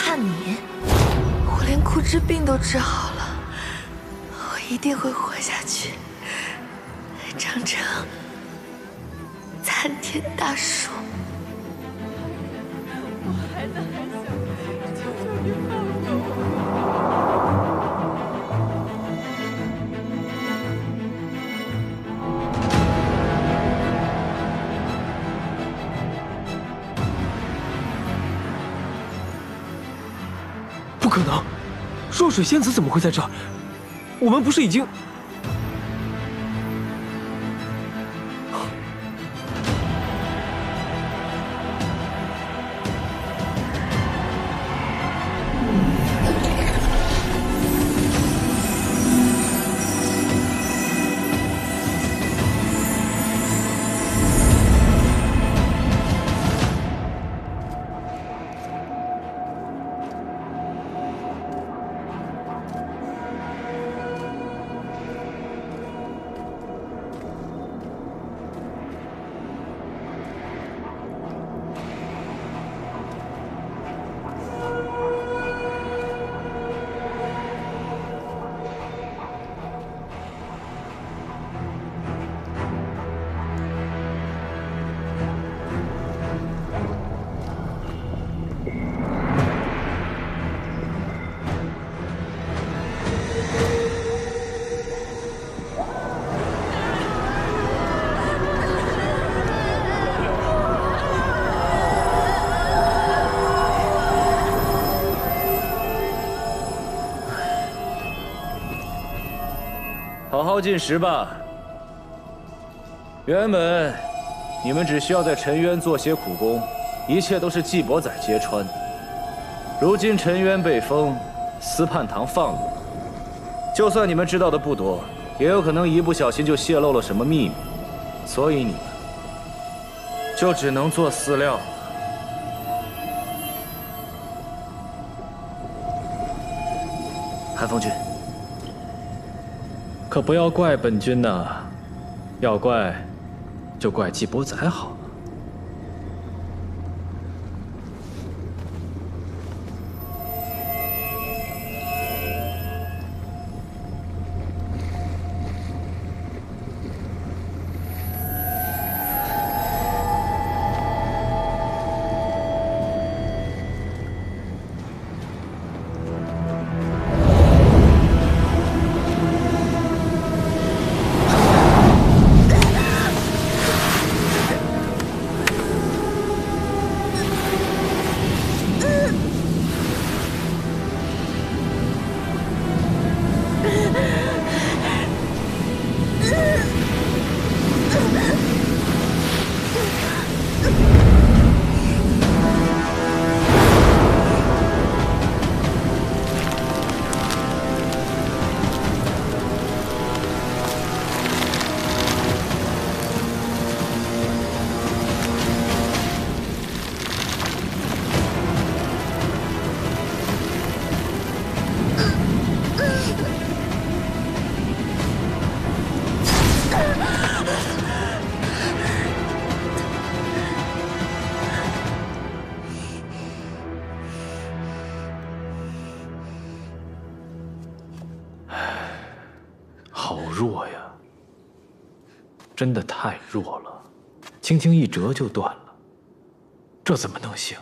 看你，我连枯枝病都治好了，我一定会活下去，长成参天大树。我孩子还小，求求你放过我。 不可能，若水仙子怎么会在这儿？我们不是已经……好好进食吧。原本你们只需要在沉渊做些苦工，一切都是季伯仔揭穿。如今沉渊被封，司泮堂放了，就算你们知道的不多，也有可能一不小心就泄露了什么秘密，所以你们就只能做饲料。韩风君。 可不要怪本君呐，要怪，就怪季伯仔好了。好弱呀，真的太弱了，轻轻一折就断了，这怎么能行？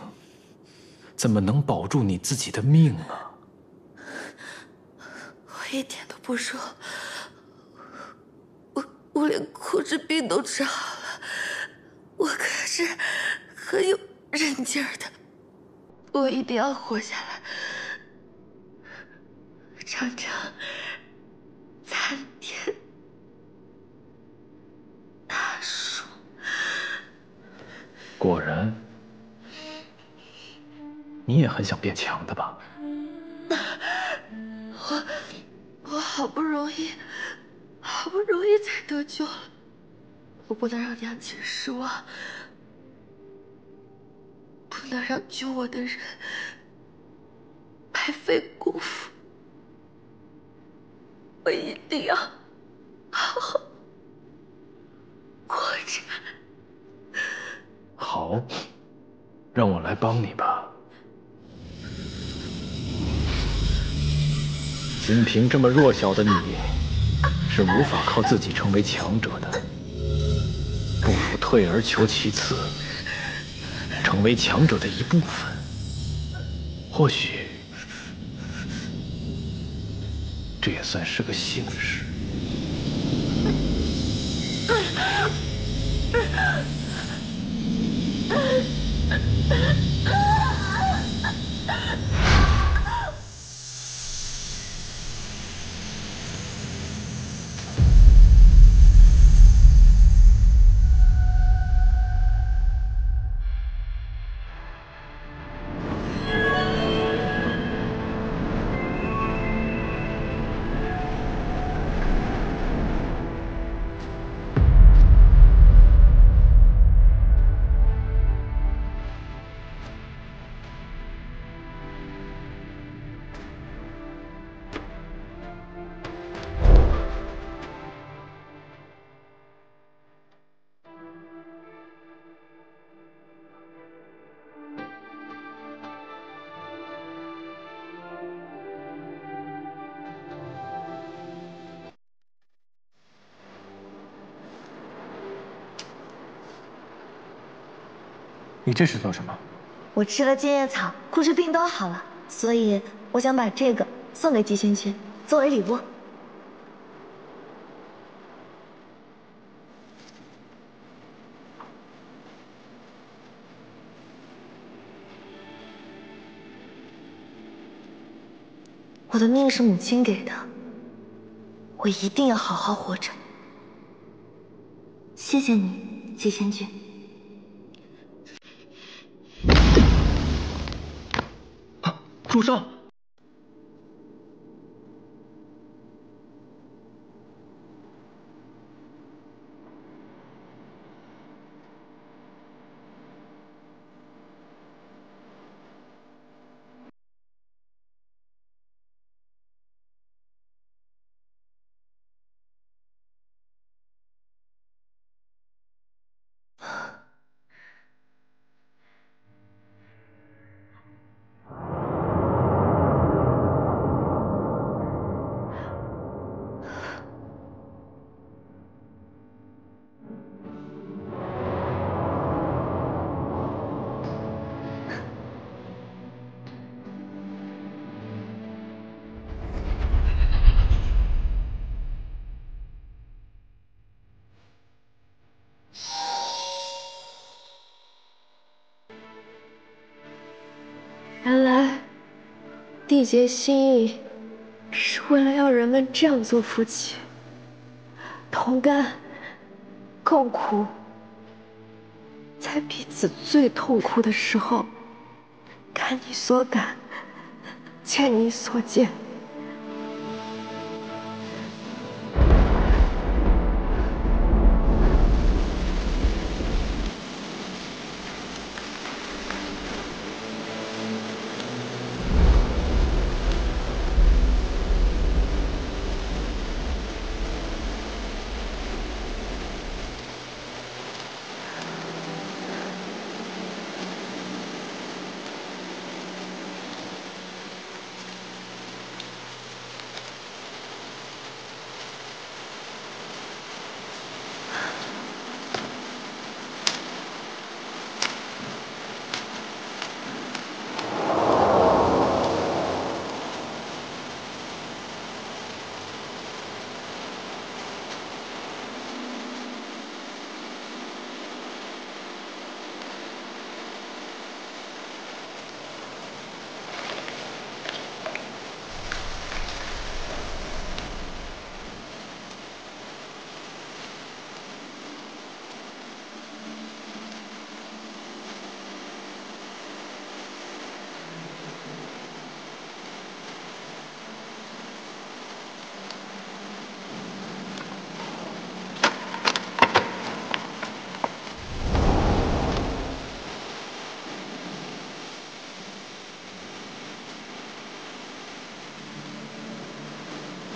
怎么能保住你自己的命啊？我一点都不弱，我连枯枝病都治好了，我可是很有韧劲儿的，我一定要活下来，长成参天大树。果然，你也很想变强的吧？我好不容易才得救了，我不能让娘亲失望，不能让救我的人白费功夫，我一定要好好活着。好，让我来帮你吧。仅凭这么弱小的你，是无法靠自己成为强者的。不如退而求其次，成为强者的一部分。或许，这也算是个幸事。你这是做什么？我吃了金叶草，枯枝病都好了，所以我想把这个送给季萱萱，作为礼物。我的命是母亲给的，我一定要好好活着。谢谢你，季萱萱。朱少，原来缔结心意是为了要人们这样做夫妻，同甘共苦，在彼此最痛苦的时候，感你所感，见你所见。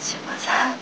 芥末菜。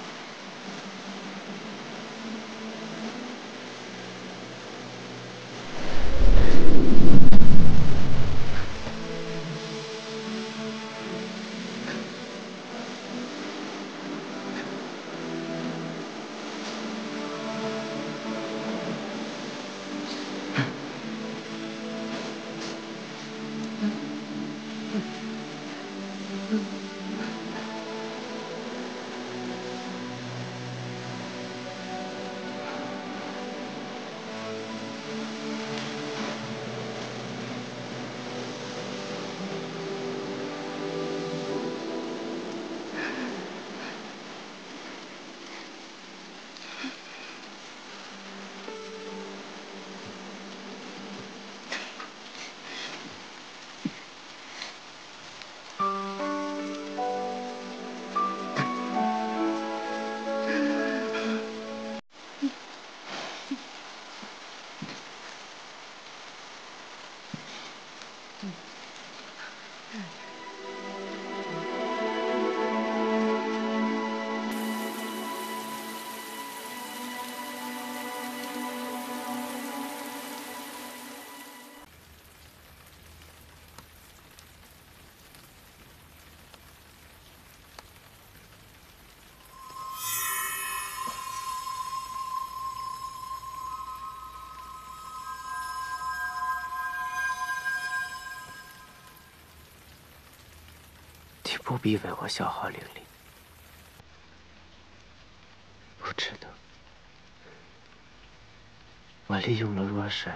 你不必为我消耗灵力，不值得。我利用了若神，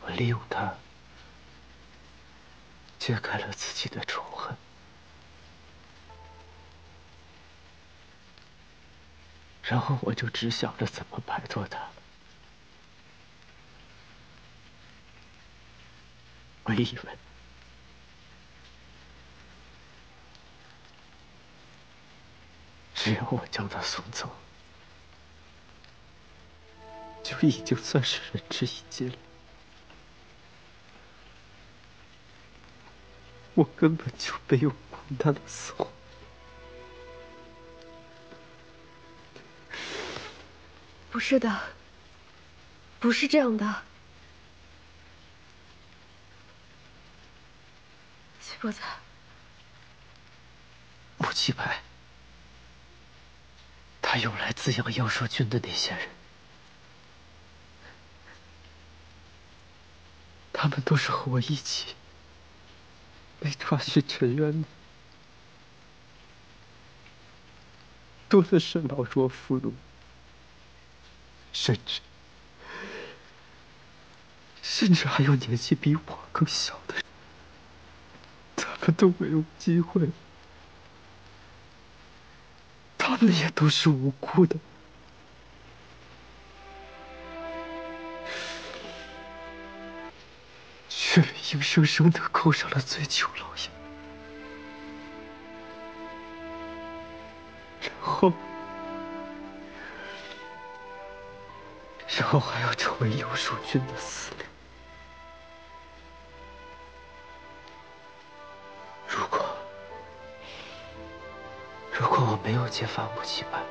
我利用他揭开了自己的仇恨，然后我就只想着怎么摆脱他。我以为只要我将他送走，就已经算是仁至义尽了。我根本就没有顾他的死活。不是的，不是这样的。七伯子，穆七白，他用来滋养妖兽君的那些人，他们都是和我一起被抓去沉渊的，多的是老弱妇孺，甚至还有年纪比我更小的人，他们都没有机会，他们也都是无辜的。却被硬生生的扣上了醉酒牢烟。然后还要成为妖兽君的死灵。如果我没有揭发穆七白，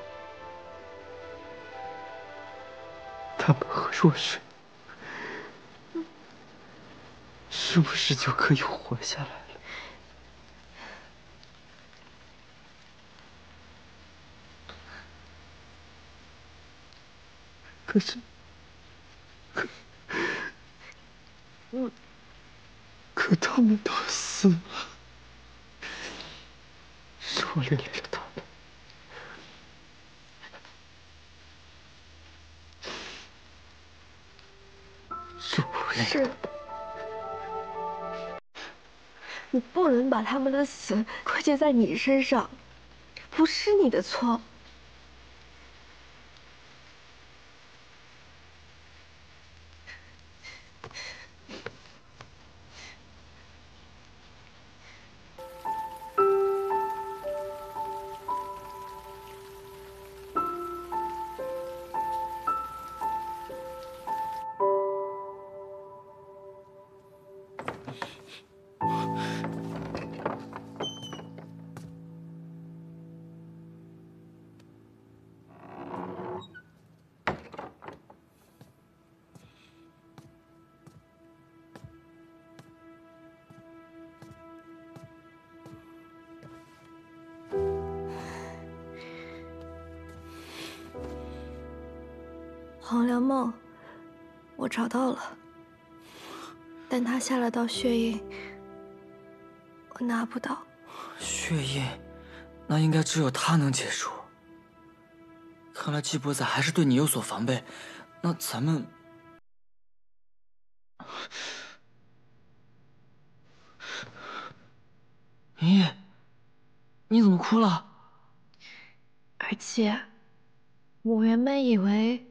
他们和若水是不是就可以活下来了？可是，可他们都死了，是我连累了他们。是，你不能把他们的死归结在你身上，不是你的错。黄粱梦，我找到了，但他下了道血印，我拿不到。血印，那应该只有他能解除。看来季伯仔还是对你有所防备，那咱们……明夜，你怎么哭了？而且，我原本以为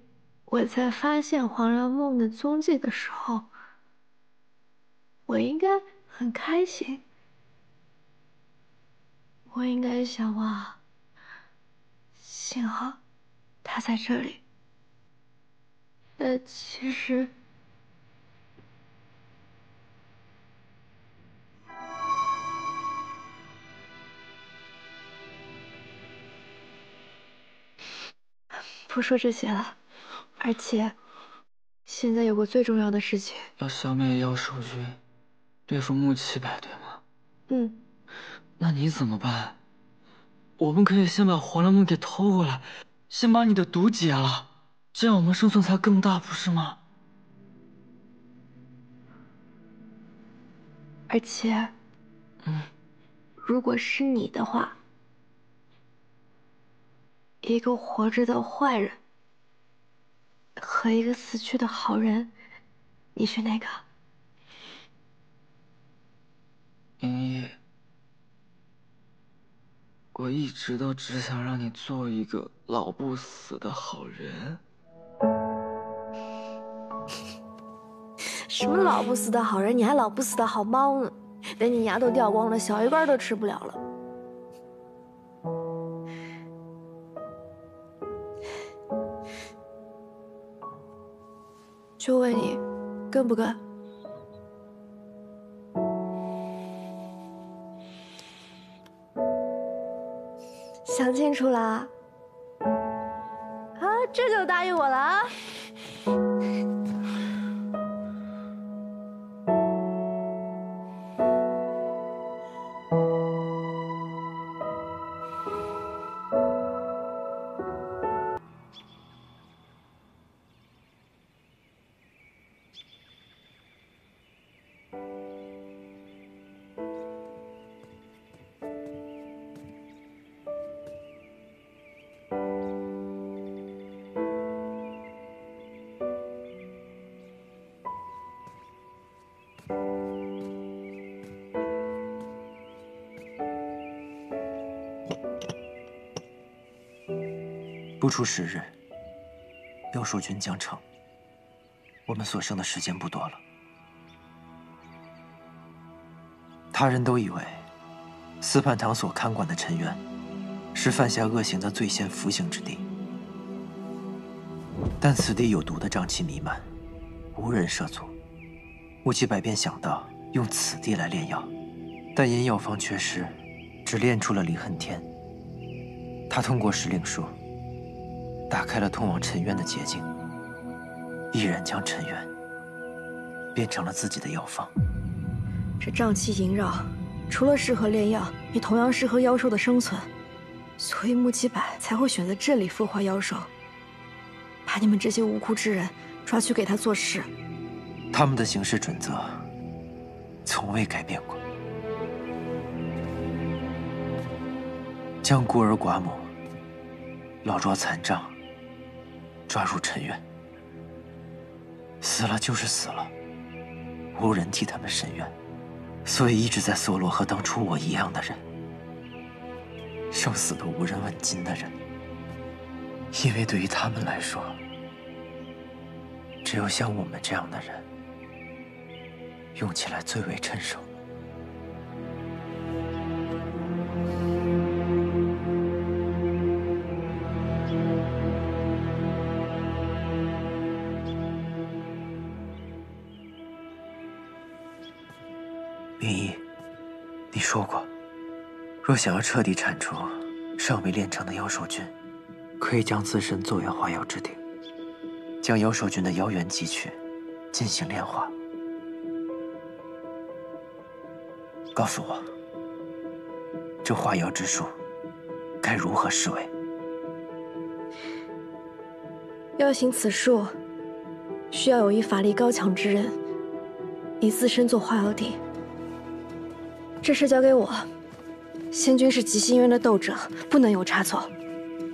我在发现黄粱梦的踪迹的时候，我应该很开心。我应该想哇，幸好他在这里。但其实，不说这些了。而且，现在有个最重要的事情，要消灭妖兽军，对付穆七百，对吗？嗯。那你怎么办？我们可以先把黄粱梦给偷过来，先把你的毒解了，这样我们胜算才更大，不是吗？而且，如果是你的话，一个活着的坏人和一个死去的好人，你选哪个？明夜，我一直都只想让你做一个老不死的好人。什么老不死的好人，你还老不死的好猫呢？等你牙都掉光了，小鱼干都吃不了了。就问你，跟不跟？想清楚啦？啊，这就答应我了啊！不出10日，妖兽军将成。我们所剩的时间不多了。他人都以为司叛堂所看管的陈渊是犯下恶行的最先服刑之地，但此地有毒的瘴气弥漫，无人涉足。穆七百便想到用此地来炼药，但因药方缺失，只炼出了离恨天。他通过时令术打开了通往陈渊的捷径，毅然将陈渊变成了自己的药方。这瘴气萦绕，除了适合炼药，也同样适合妖兽的生存，所以穆七百才会选择这里孵化妖兽，把你们这些无辜之人抓去给他做事。他们的行事准则从未改变过，将孤儿寡母、老弱残障抓入陈渊，死了就是死了，无人替他们伸冤，所以一直在搜罗和当初我一样的人，生死都无人问津的人，因为对于他们来说，只有像我们这样的人，用起来最为趁手。明一，你说过，若想要彻底铲除尚未炼成的妖兽菌，可以将自身作为化药之鼎，将妖兽菌的妖元汲取，进行炼化。告诉我，这化妖之术该如何施为？要行此术，需要有一法力高强之人，以自身做化药鼎。这事交给我，仙君是极星院的斗者，不能有差错。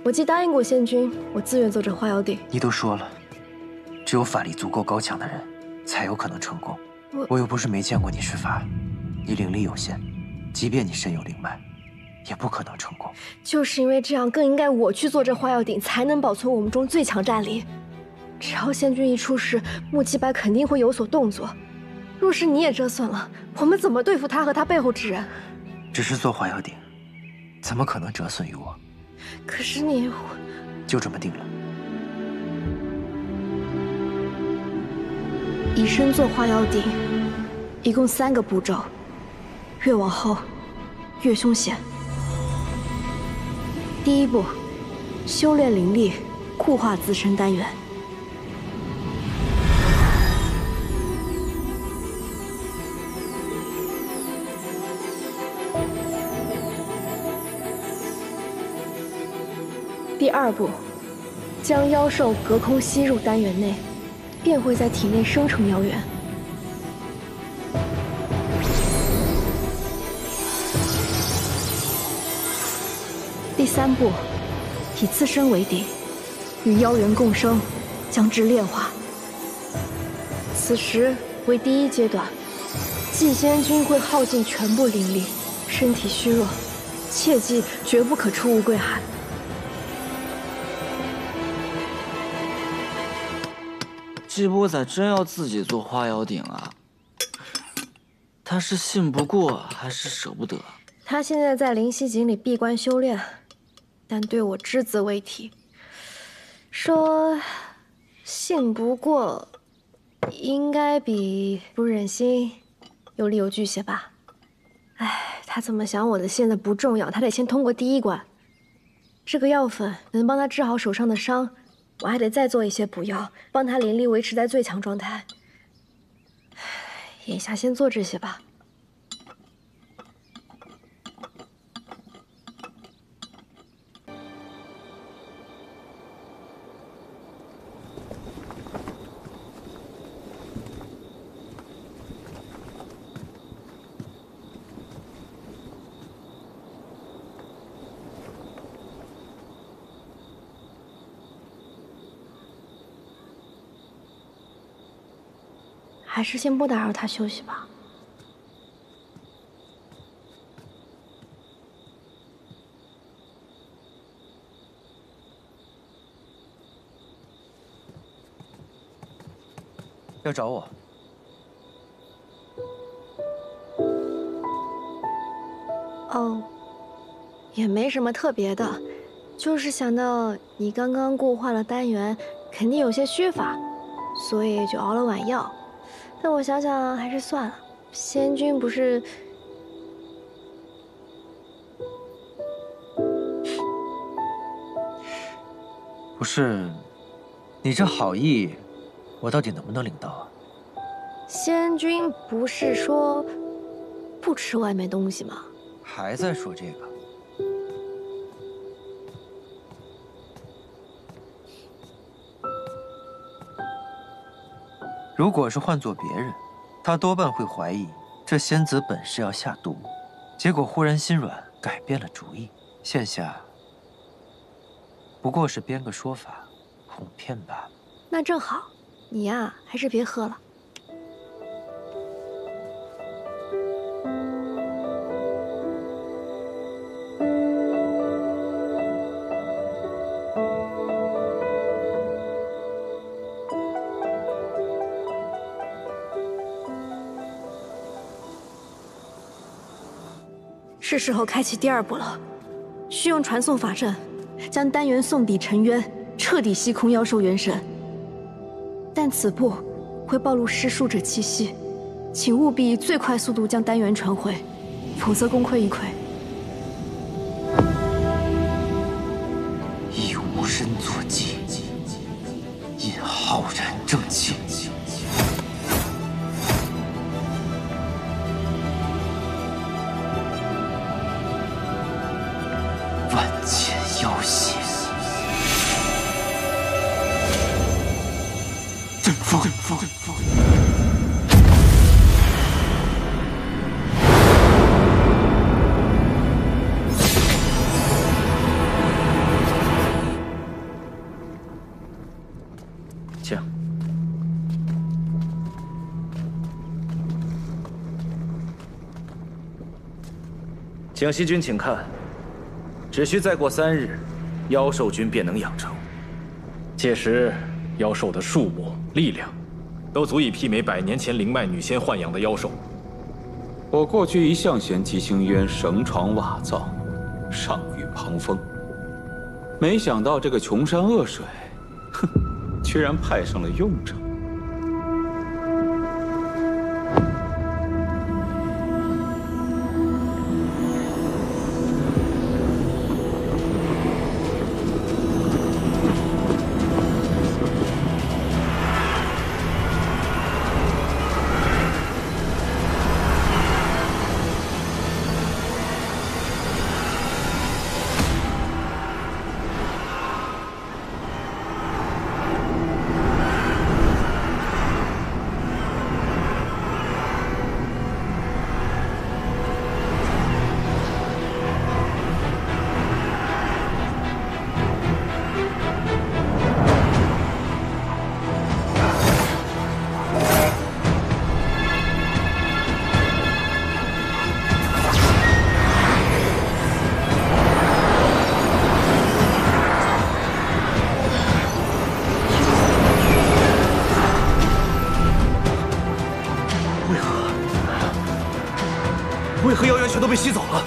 我既答应过仙君，我自愿做这花妖鼎。你都说了，只有法力足够高强的人才有可能成功。我又不是没见过你施法，你灵力有限，即便你身有灵脉，也不可能成功。就是因为这样，更应该我去做这花妖鼎，才能保存我们中最强战力。只要仙君一出事，穆七白肯定会有所动作。若是你也折损了，我们怎么对付他和他背后之人？只是做花妖鼎，怎么可能折损于我？可是你……就这么定了。以身做花妖鼎，一共3个步骤，越往后越凶险。第一步，修炼灵力，固化自身丹元。第2步，将妖兽隔空吸入丹元内，便会在体内生成妖元。第3步，以自身为底，与妖元共生，将之炼化。此时为第1阶段，祭仙君会耗尽全部灵力，身体虚弱，切记绝不可出无归海。季波仔真要自己做花妖鼎啊？他是信不过还是舍不得？他现在在灵犀井里闭关修炼，但对我只字未提。说信不过，应该比不忍心有理有据些吧。哎，他怎么想我的现在不重要，他得先通过第1关。这个药粉能帮他治好手上的伤。我还得再做一些补药，帮他灵力维持在最强状态。眼下先做这些吧。还是先不打扰他休息吧。要找我？哦，也没什么特别的，就是想到你刚刚固化了丹元，肯定有些虚法，所以就熬了碗药。但我想想还是算了，仙君不是……不是，你这好意，我到底能不能领到啊？仙君不是说不吃外面东西吗？还在说这个？如果是换做别人，他多半会怀疑这仙子本是要下毒，结果忽然心软，改变了主意。现下不过是编个说法，哄骗罢了。那正好，你呀，还是别喝了。是时候开启第2步了，需用传送法阵，将丹元送抵沉渊，彻底吸空妖兽元神。但此步会暴露施术者气息，请务必以最快速度将丹元传回，否则功亏一篑。以无身作祭，引浩然正气。万千妖邪，阵风。景熙君，请看，只需再过3日，妖兽君便能养成。届时，妖兽的数目、力量，都足以媲美100年前灵脉女仙豢养的妖兽。我过去一向嫌姬星渊绳床瓦造，上御旁风，没想到这个穷山恶水，哼，居然派上了用场。为何妖元全都被吸走了？